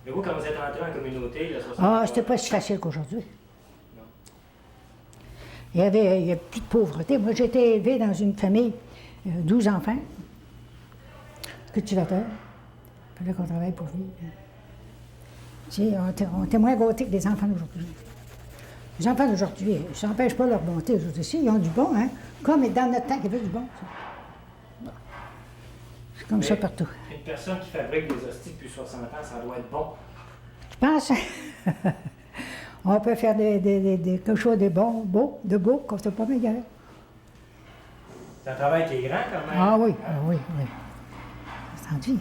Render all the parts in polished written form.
Mais vous, quand vous êtes entré en communauté, il y a 60 Ah, c'était pas si facile qu'aujourd'hui. Il y avait plus de pauvreté. Moi, j'ai été élevée dans une famille, 12 enfants, cultivateurs. Il fallait qu'on travaille pour vivre. Tu sais, on était moins gâtés que les enfants d'aujourd'hui. Les enfants d'aujourd'hui, ça n'empêche pas leur bonté. Eux aussi, ils ont du bon, hein? Comme dans notre temps, il y avait du bon. C'est comme ça partout. Une personne qui fabrique des hosties depuis 60 ans, ça doit être bon. Je pense. On peut faire quelque chose de bon, de beau, comme c'est pas meilleur. C'est un travail qui est grand quand même. Ah oui, oui. C'est entendu.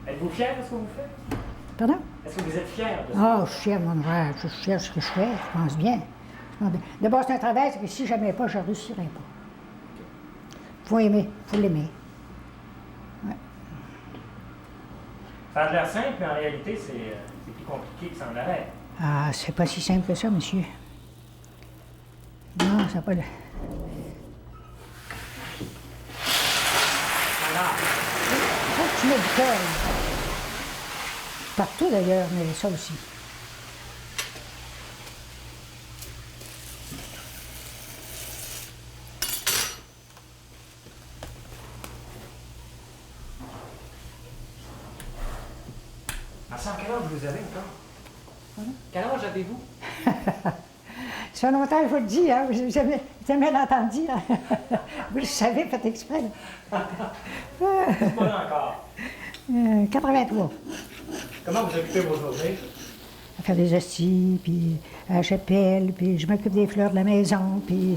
Êtes-vous fier de ce que vous faites? Pardon? Est-ce que vous êtes fier de ça? Ah, je suis fier de mon ouvrage, je suis fier de ce que je fais, je pense bien. D'abord, c'est un travail que si je n'aimais pas, je ne réussirais pas. Il faut aimer, il faut l'aimer. Ouais. Ça a l'air simple, mais en réalité, c'est plus compliqué que ça en a l'air. Ah, c'est pas si simple que ça, monsieur. Non, ça n'a pas de... Faut que tu mets du cœur. Partout d'ailleurs, mais ça aussi. À ça, quel âge vous avez encore? Quel âge avez-vous? Ça fait longtemps que je vous le dis, hein? Vous n'avez jamais entendu. Hein? Vous le savez, faites exprès. Pas encore. 83. Comment vous occupez vos journées? À faire des hosties, puis à la chapelle, puis je m'occupe des fleurs de la maison, puis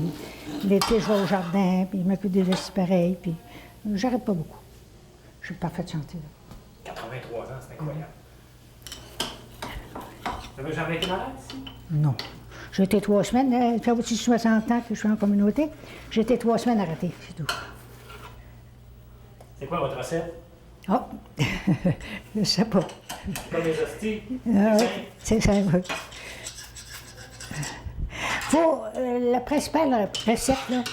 l'été, je vais au jardin, puis je m'occupe des hosties pareils, puis j'arrête pas beaucoup. Je suis parfaite santé. Là. 83 ans, c'est incroyable. Vous n'avez jamais été malade ici? Non. J'ai été 3 semaines, ça fait aussi 60 ans que je suis en communauté. J'ai été 3 semaines arrêtée, c'est tout. C'est quoi votre recette? Ah, je sais pas. Comme les hosties? C'est simple. Faut, la principale recette, là,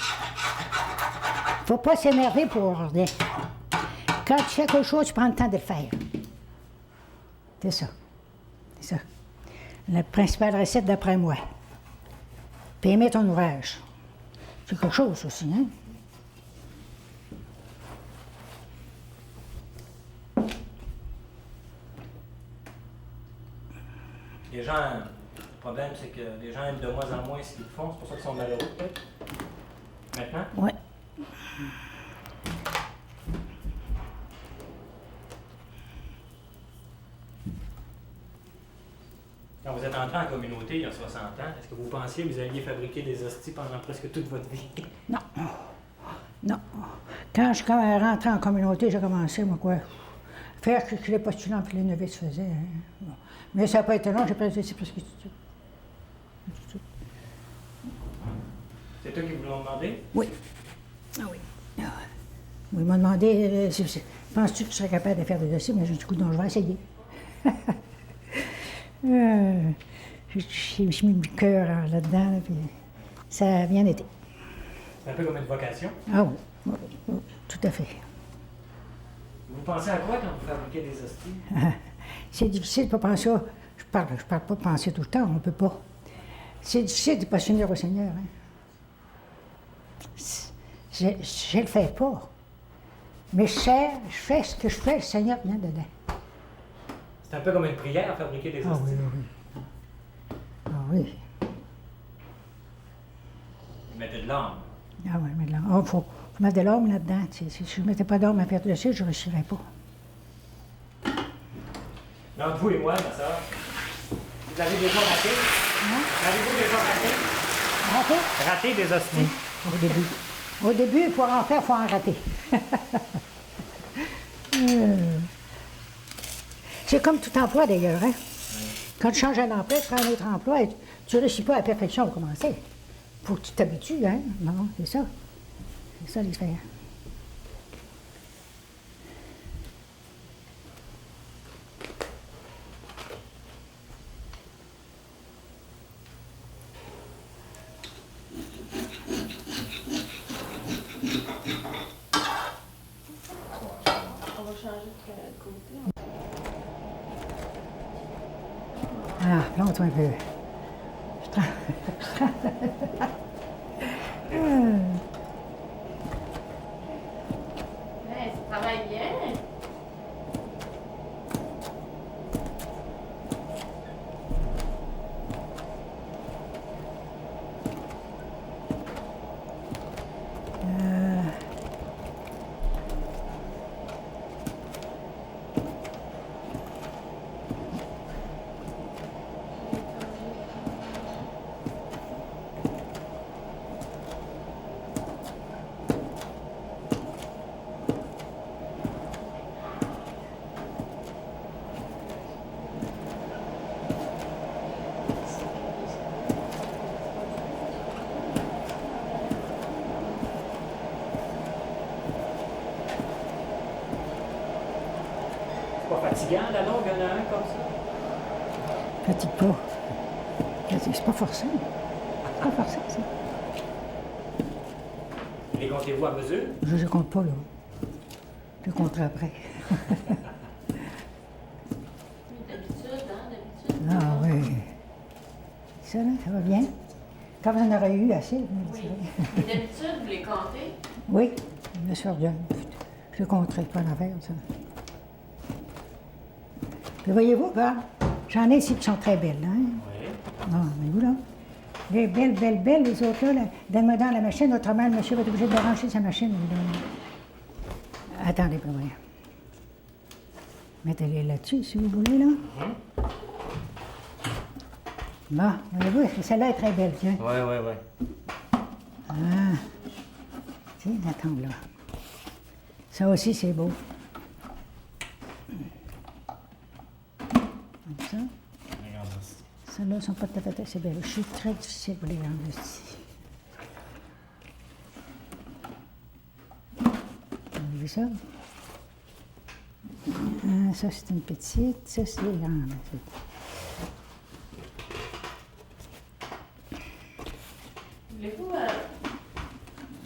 faut pas s'énerver pour rien. Quand tu fais quelque chose, tu prends le temps de le faire. C'est ça. C'est ça. La principale recette d'après moi. Puis aimer ton ouvrage. C'est quelque chose aussi, hein? Les gens, le problème, c'est que les gens aiment de moins en moins ce qu'ils font. C'est pour ça qu'ils sont malheureux, peut-être. Maintenant? Oui. Quand vous êtes entré en communauté il y a 60 ans, est-ce que vous pensiez que vous alliez fabriquer des hosties pendant presque toute votre vie? Non. Non. Quand je suis rentré en communauté, j'ai commencé, moi, quoi, faire ce que les postulants et les novices faisaient. Hein. Bon. Mais ça n'a pas été long, j'ai presque tout de suite. C'est toi qui vous l'ont demandé? Oui. Ah oui. Ah. Oui, ils m'ont demandé, penses-tu que tu serais capable de faire des dossiers? Mais j'ai dit, écoute, non, je vais essayer. J'ai mis du cœur là-dedans, là, puis ça a bien été. C'est un peu comme une vocation. Ah oui, oui, oui, tout à fait. Vous pensez à quoi quand vous fabriquez des hosties? C'est difficile de pas penser. Je parle pas de penser tout le temps, on ne peut pas. C'est difficile de ne pas s'unir au Seigneur. Hein. Je ne le fais pas. Mais je fais ce que je fais, le Seigneur vient dedans. C'est un peu comme une prière à fabriquer des hosties. Ah oui, oui. Ah oui. Vous mettez de l'âme. Ah oui, mais là, il faut mettre de l'homme là-dedans. Si je ne mettais pas d'homme à faire de dessus, je ne réussirais pas. Mais entre vous et moi, ma soeur, vous avez déjà raté? Hein? Avez-vous déjà raté? Raté? Raté des hosties? Au début. Au début, pour en faire, il faut en rater. C'est comme tout emploi d'ailleurs. Hein? Quand tu changes un emploi, tu prends un autre emploi et tu ne réussis pas à la perfection au commencer. Il faut que tu t'habitues, hein? Non, c'est ça. C'est ça l'expérience. On va changer de côté. Ah, plante un peu. Ouais, tu travailles bien. C'est pas fatigant la longue, il y en a un comme ça? Fatigue pas. C'est pas forcé. C'est pas forcé, ça. Les comptez-vous à mesure? Je compte pas, là. Je compterai après. D'habitude, hein, d'habitude. Ah oui. Ça, là, ça va bien. Quand vous en aurez eu assez, vous me Oui. direz. Mais d'habitude, vous les comptez? Oui, le soir de... Je ne compterai pas l'affaire, ça. Puis voyez-vous, regarde, j'en ai ici qui sont très belles, hein? Oui. Non, mais vous, là, les belles, belles, belles, les autres, là, donne-moi dans la machine, autrement, le monsieur va être obligé de brancher sa machine. Attendez, pas vrai. Mettez-les là-dessus, si vous voulez, là. Bon, voyez-vous, celle-là est très belle, tiens. Oui, oui, oui. Ah, tiens, attends, là. Ça aussi, c'est beau. Comme ça. Regarde ça. Celles-là ne sont pas tout à fait assez belles. Je suis très difficile pour les rendre ici. Vous avez vu ça? Ah, ça, c'est une petite. Ça, c'est les grandes. Voulez-vous,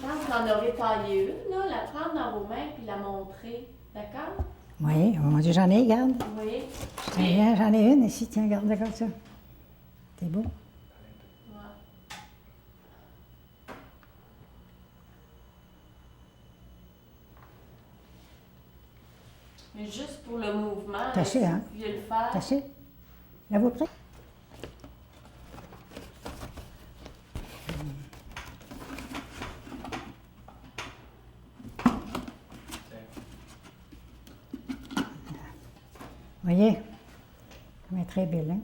quand vous en aurez taillé une, là, la prendre dans vos mains puis la montrer, d'accord? Oui, oh mon Dieu, j'en ai, regarde. Oui. Tiens, j'en ai une ici, tiens, regarde, regarde ça. C'est beau. Ouais. Mais juste pour le mouvement, T'as assez, hein? vous pouviez le faire. T'as assez? La vous prêt? Voyez? Elle est très belle, hein?